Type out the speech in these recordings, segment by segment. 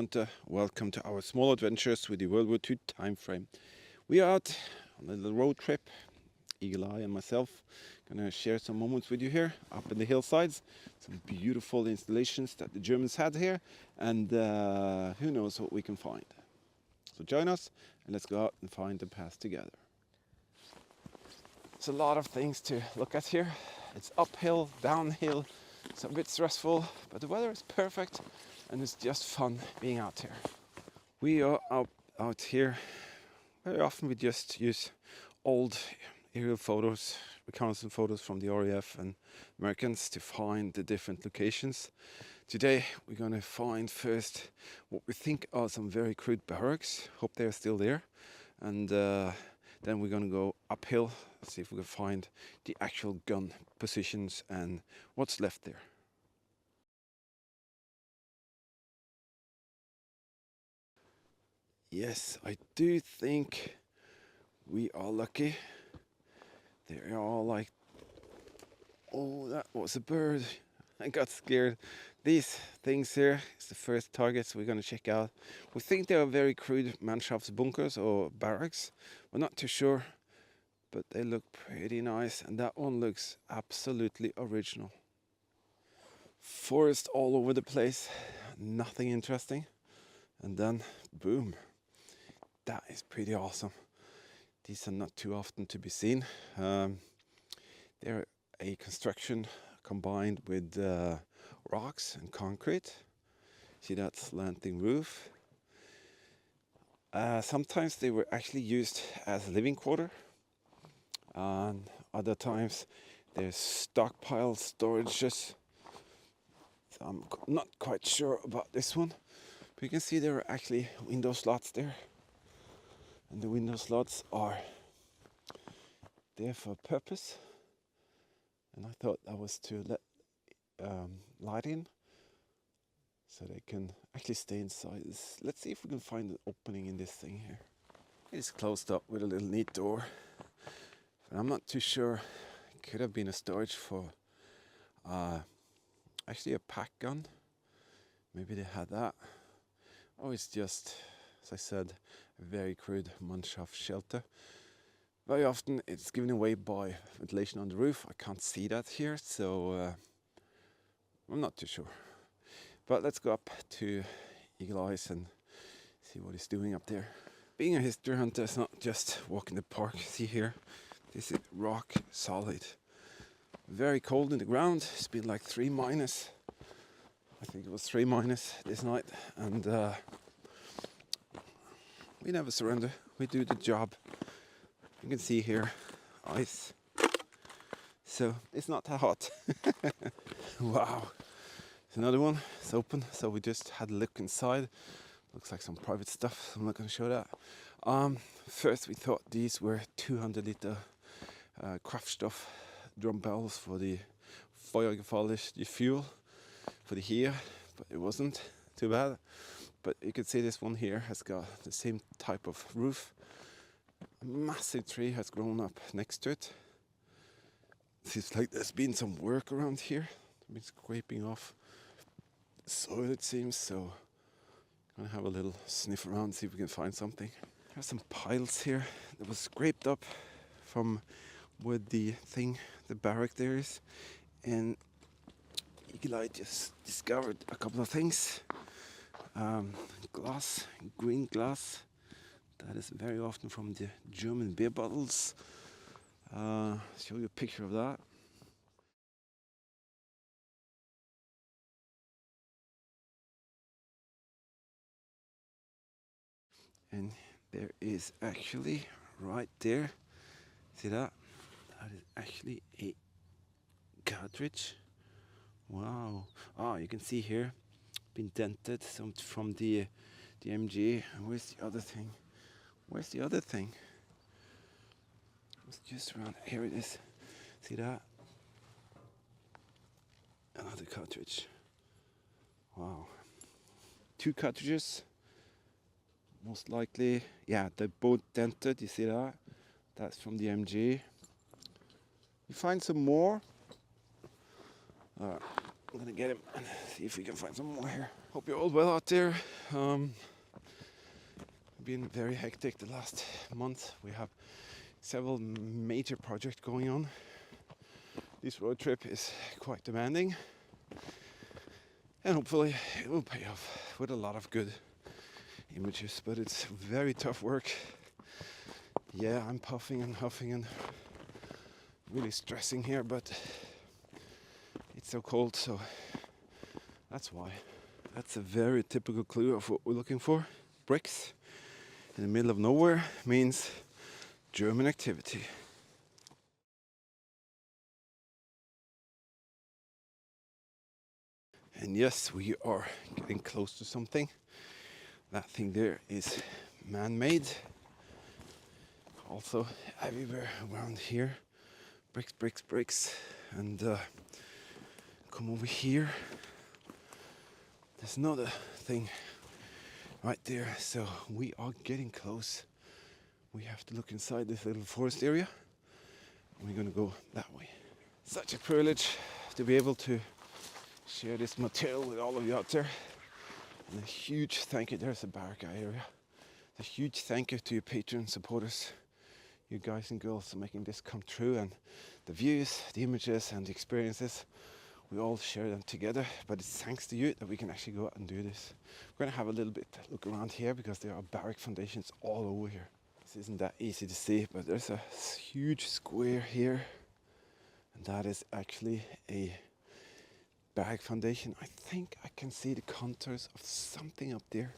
hunter. Welcome to our small adventures with the World War II time frame. We are out on a little road trip. Eagle Eye and myself gonna share some moments with you here up in the hillsides. Some beautiful installations that the Germans had here, and who knows what we can find. So join us and let's go out and find the path together. There's a lot of things to look at here. It's uphill, downhill. It's a bit stressful, but the weather is perfect and it's just fun being out here. We are out here. Very often we just use old aerial photos, reconnaissance photos from the RAF and Americans to find the different locations. Today we're going to find first what we think are some very crude barracks. Hope they're still there. And then we're going to go uphill, see if we can find the actual gun positions and what's left there. Yes, I do think we are lucky. They are all like, oh, that was a bird. I got scared. These things here is the first targets we're going to check out. We think they are very crude Mannschaftsbunkers or barracks. We're not too sure, but they look pretty nice. And that one looks absolutely original. Forest all over the place, nothing interesting. And then, boom, that is pretty awesome. These are not too often to be seen. They're a construction combined with rocks and concrete. See that slanting roof? Sometimes they were actually used as a living quarter, and other times there's stockpile storages. So I'm not quite sure about this one, but you can see there are actually window slots there, and the window slots are there for a purpose. And I thought that was to let light in, so they can actually stay inside this. Let's see if we can find an opening in this thing here. It's closed up with a little neat door, but I'm not too sure. It could have been a storage for actually a pack gun. Maybe they had that. Oh, it's just, as I said, a very crude Mannschaft shelter. Very often it's given away by ventilation on the roof. I can't see that here, so I'm not too sure. But let's go up to Eagle Eyes and see what he's doing up there. Being a history hunter is not just walk in the park. See here, this is rock solid. Very cold in the ground. It's been like 3 minus. I think it was 3 minus this night, and we never surrender. We do the job. You can see here, ice. So it's not that hot. Wow. There's another one. It's open. So we just had a look inside. Looks like some private stuff. So I'm not going to show that. First we thought these were 200-liter Kraftstoff drum barrels for the Feuergefährlich, the fuel for the heat, but it wasn't too bad. But you can see this one here has got the same type of roof. A massive tree has grown up next to it. It seems like there's been some work around here. They've been scraping off soil, it seems, so I'm gonna have a little sniff around, see if we can find something. There's some piles here that was scraped up from where the barrack there is, and Eagle Eye just discovered a couple of things. Glass, green glass. That is very often from the German beer bottles. Show you a picture of that. And there is actually right there, see that? That is actually a cartridge. Wow. Ah, you can see here, been dented, some from the MG. Where's the other thing? Where's the other thing? It's just around here. It is. See that? Another cartridge. Wow. 2 cartridges. Most likely, yeah, they're both dented. You see that? That's from the MG. You find some more. I'm gonna get him and see if we can find some more here. Hope you're all well out there. Been very hectic the last month. We have several major projects going on. This road trip is quite demanding, and hopefully it will pay off with a lot of good images, but it's very tough work. Yeah, I'm puffing and huffing and really stressing here, but it's so cold, so that's why. That's a very typical clue of what we're looking for. Bricks in the middle of nowhere means German activity. And yes, we are getting close to something. That thing there is man-made. Also everywhere around here, bricks, bricks, bricks. And come over here. There's another thing right there, so we are getting close. We have to look inside this little forest area. We're gonna go that way. Such a privilege to be able to share this material with all of you out there. And a huge thank you, there's a barrack area. A huge thank you to your patron supporters, you guys and girls, for making this come true. And the views, the images and the experiences, we all share them together, but it's thanks to you that we can actually go out and do this. We're gonna have a little bit look around here because there are barrack foundations all over here. This isn't that easy to see, but there's a huge square here, and that is actually a barrack foundation. I think I can see the contours of something up there,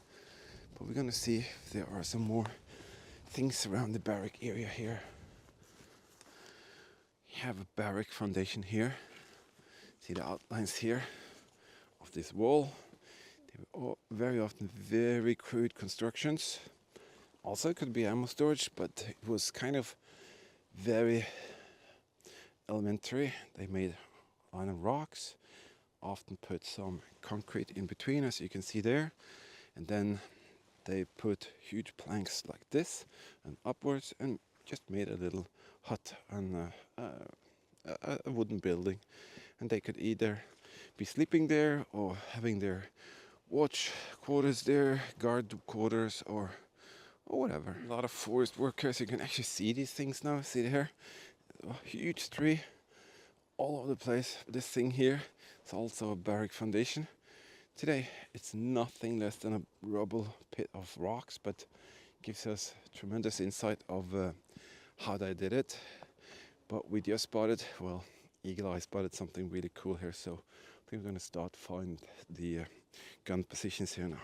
but we're gonna see if there are some more things around the barrack area here. You have a barrack foundation here. See the outlines here of this wall. They were all very often very crude constructions. Also, it could be ammo storage, but it was kind of very elementary. They made a line of rocks, often put some concrete in between, as you can see there, and then they put huge planks like this and upwards and just made a little hut and a wooden building. And they could either be sleeping there or having their watch quarters there, guard quarters, or whatever. A lot of forest workers, you can actually see these things now. See there? A huge tree all over the place. This thing here is also a barrack foundation. Today it's nothing less than a rubble pit of rocks, but gives us tremendous insight of how they did it. But we just spotted, well, Eagle Eye spotted something really cool here, so I think we're going to start find the gun positions here now.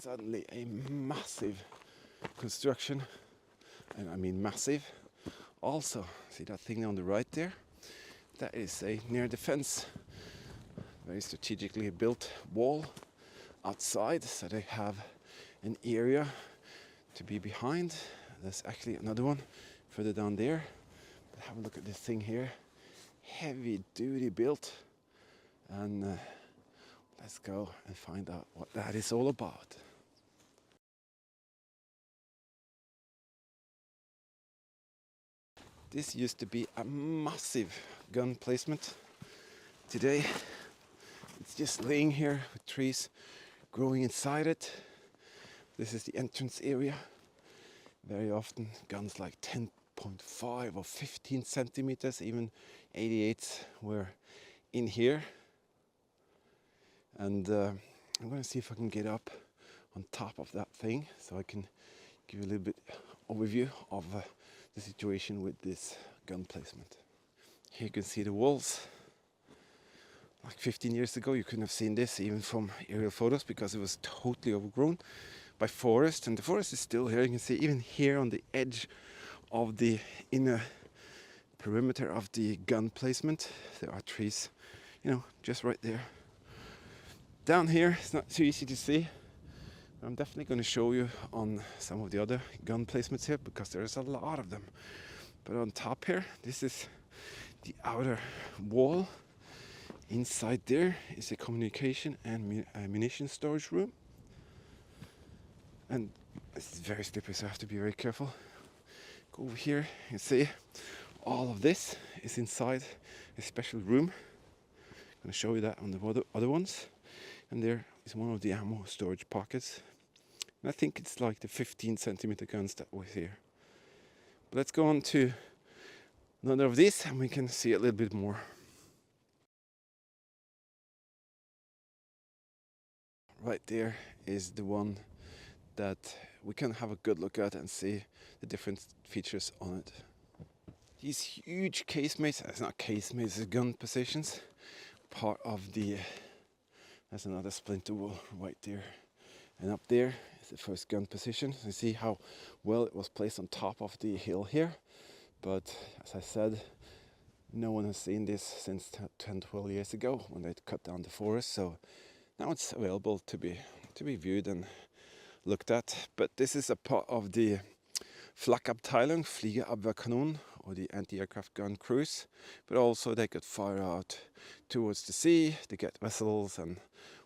Suddenly a massive construction, and I mean massive. Also, see that thing on the right there? That is a near the fence, very strategically built wall outside, so they have an area to be behind. There's actually another one further down there. But have a look at this thing here. Heavy duty built, and let's go and find out what that is all about. This used to be a massive gun placement. Today it's just laying here with trees growing inside it. This is the entrance area. Very often guns like 10.5 or 15 centimeters, even 88s were in here. And I'm going to see if I can get up on top of that thing so I can give you a little bit overview of the situation with this gun placement. Here you can see the walls. Like 15 years ago you couldn't have seen this even from aerial photos because it was totally overgrown by forest, and the forest is still here. You can see even here on the edge of the inner perimeter of the gun placement there are trees, you know, just right there. Down here it's not too easy to see. I'm definitely going to show you on some of the other gun placements here because there's a lot of them. But on top here, this is the outer wall. Inside there is a communication and ammunition storage room. And this is very slippery, so I have to be very careful. Go over here and see all of this is inside a special room. I'm going to show you that on the other ones. And there is one of the ammo storage pockets. And I think it's like the 15 centimeter guns that were here. But let's go on to another of these and we can see a little bit more. Right there is the one that we can have a good look at and see the different features on it. These huge casemates, it's not casemates, it's gun positions, part of the, there's another splinter wall right there. And up there is the first gun position. You see how well it was placed on top of the hill here. But as I said, no one has seen this since 10-12 years ago when they cut down the forest. So now it's available to be viewed and looked at. But this is a part of the Flakabteilung, Fliegerabwehrkanon, or the anti-aircraft gun crews. But also they could fire out towards the sea, they get vessels and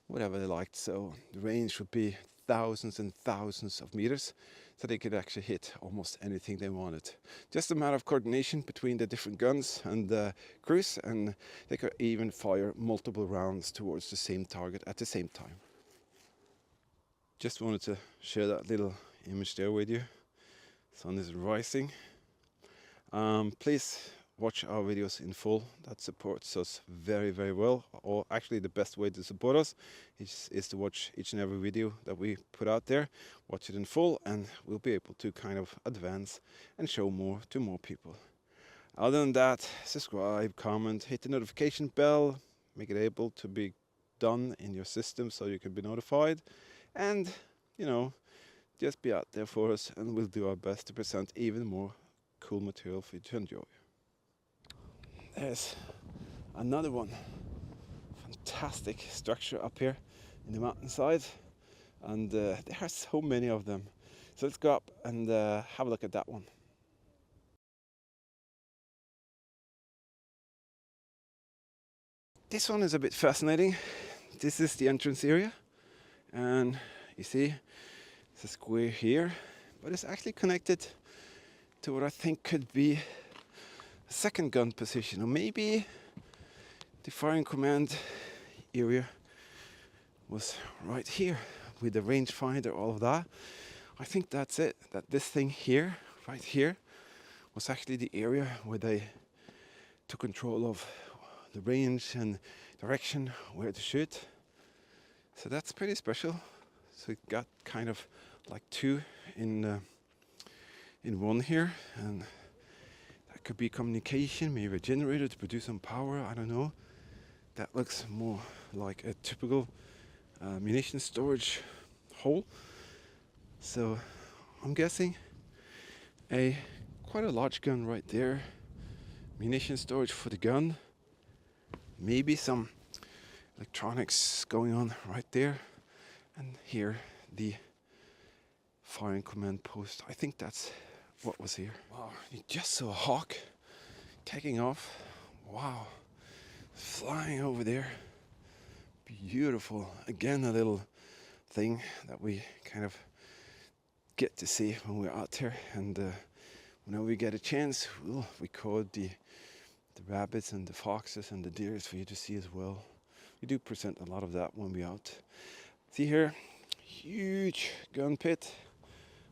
whatever they liked. So the range would be thousands and thousands of meters. So they could actually hit almost anything they wanted. Just a matter of coordination between the different guns and the crews, and they could even fire multiple rounds towards the same target at the same time. Just wanted to share that little image there with you. Sun is rising. Please watch our videos in full. That supports us very, very well. Or actually the best way to support us is to watch each and every video that we put out there. Watch it in full and we'll be able to kind of advance and show more to more people. Other than that, subscribe, comment, hit the notification bell, make it able to be done in your system so you can be notified. And, you know, just be out there for us and we'll do our best to present even more cool material for you to enjoy. There's another one. Fantastic structure up here in the mountainside. And there are so many of them. So let's go up and have a look at that one. This one is a bit fascinating. This is the entrance area. And you see, it's a square here. But it's actually connected to what I think could be a second gun position, or maybe the firing command area was right here with the rangefinder, all of that. I think that's it, that this thing here, right here, was actually the area where they took control of the range and direction where to shoot. So that's pretty special. So it got kind of like two in one here, and that could be communication, maybe a generator to produce some power, I don't know. That looks more like a typical munition storage hole. So I'm guessing quite a large gun right there. Munition storage for the gun. Maybe some electronics going on right there. And here the firing command post. I think that's what was here. Wow, you just saw a hawk taking off. Wow, flying over there. Beautiful. Again, a little thing that we kind of get to see when we're out there. And whenever we get a chance, we'll record the rabbits and the foxes and the deers for you to see as well. We do present a lot of that when we're out. See here, huge gun pit.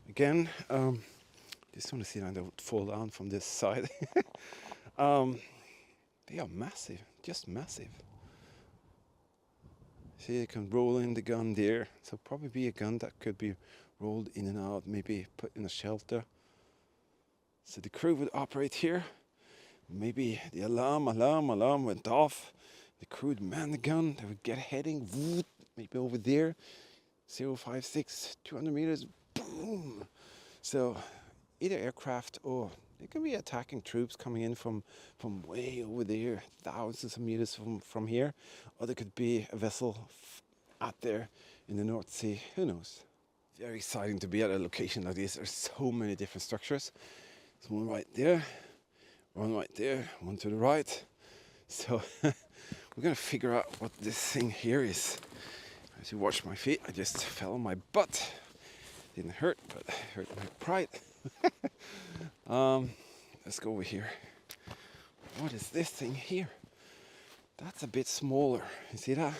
Again, just want to see that I don't fall down from this side. They are massive, just massive. See, you can roll in the gun there. So probably be a gun that could be rolled in and out, maybe put in a shelter. So the crew would operate here. Maybe the alarm went off. The crew would man the gun. They would get heading, maybe over there. 056, 200 meters, boom. So either aircraft or it can be attacking troops coming in from way over there, thousands of meters from here. Or there could be a vessel out there in the North Sea, who knows. Very exciting to be at a location like this. There's so many different structures. There's one right there, one right there, one to the right. So we're gonna figure out what this thing here is. As you watch my feet, I just fell on my butt. Didn't hurt, but hurt my pride. Let's go over here. What is this thing here? That's a bit smaller. You see that?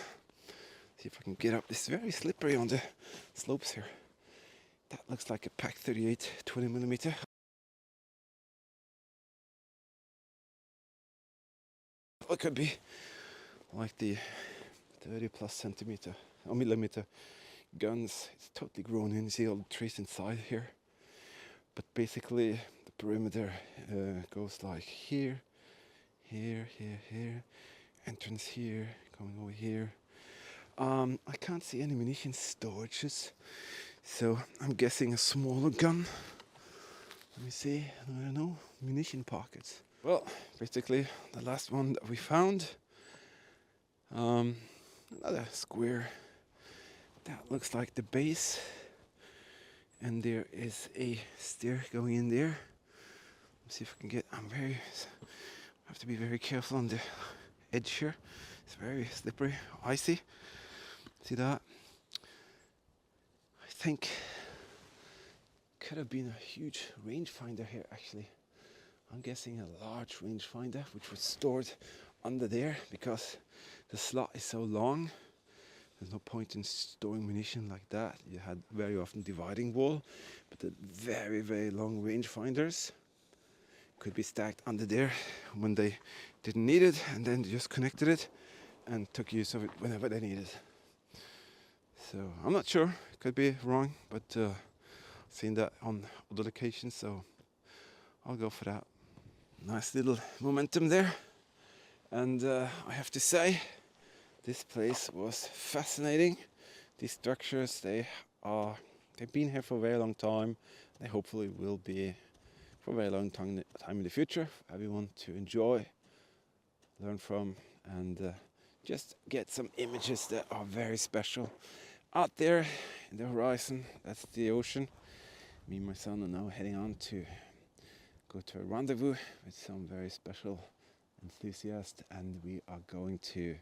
See if I can get up. It's very slippery on the slopes here. That looks like a Pack 38 20mm. It could be like the 30 plus centimeter or millimeter guns. It's totally grown in. You see all the trees inside here. But basically the perimeter goes like here, here, here, here, entrance here, going over here. I can't see any munition storages, so I'm guessing a smaller gun. Let me see, I don't know, munition pockets. Well, basically the last one that we found, another square. That looks like the base, and there is a stair going in there. Let's see if I can get, I have to be very careful on the edge here. It's very slippery, icy. See that? I think could have been a huge rangefinder here actually. I'm guessing a large rangefinder which was stored under there because the slot is so long. There's no point in storing munition like that. You had very often dividing wall, but the very, very long rangefinders could be stacked under there when they didn't need it, and then just connected it and took use of it whenever they needed. So I'm not sure, could be wrong, but I've seen that on other locations, so I'll go for that. Nice little momentum there, and I have to say, this place was fascinating. These structures, they've been here for a very long time. They hopefully will be for a very long time in the future for everyone to enjoy, learn from, and just get some images that are very special. Out there in the horizon, that's the ocean. Me and my son are now heading on to go to a rendezvous with some very special enthusiasts, and we are going to,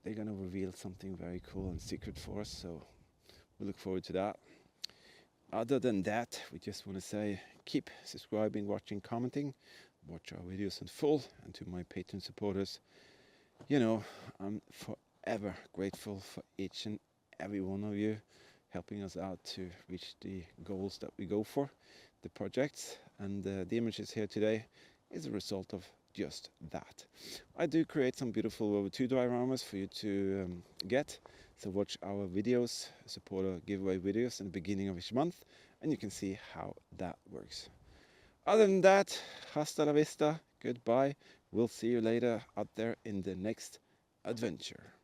they're going to reveal something very cool and secret for us, so we look forward to that. Other than that, we just want to say keep subscribing, watching, commenting, watch our videos in full, and to my Patreon supporters, you know, I'm forever grateful for each and every one of you helping us out to reach the goals that we go for, the projects, and the images here today is a result of just that. I do create some beautiful WW2 dioramas for you to get, so watch our videos, supporter giveaway videos in the beginning of each month, and you can see how that works. Other than that, hasta la vista, goodbye. We'll see you later out there in the next adventure.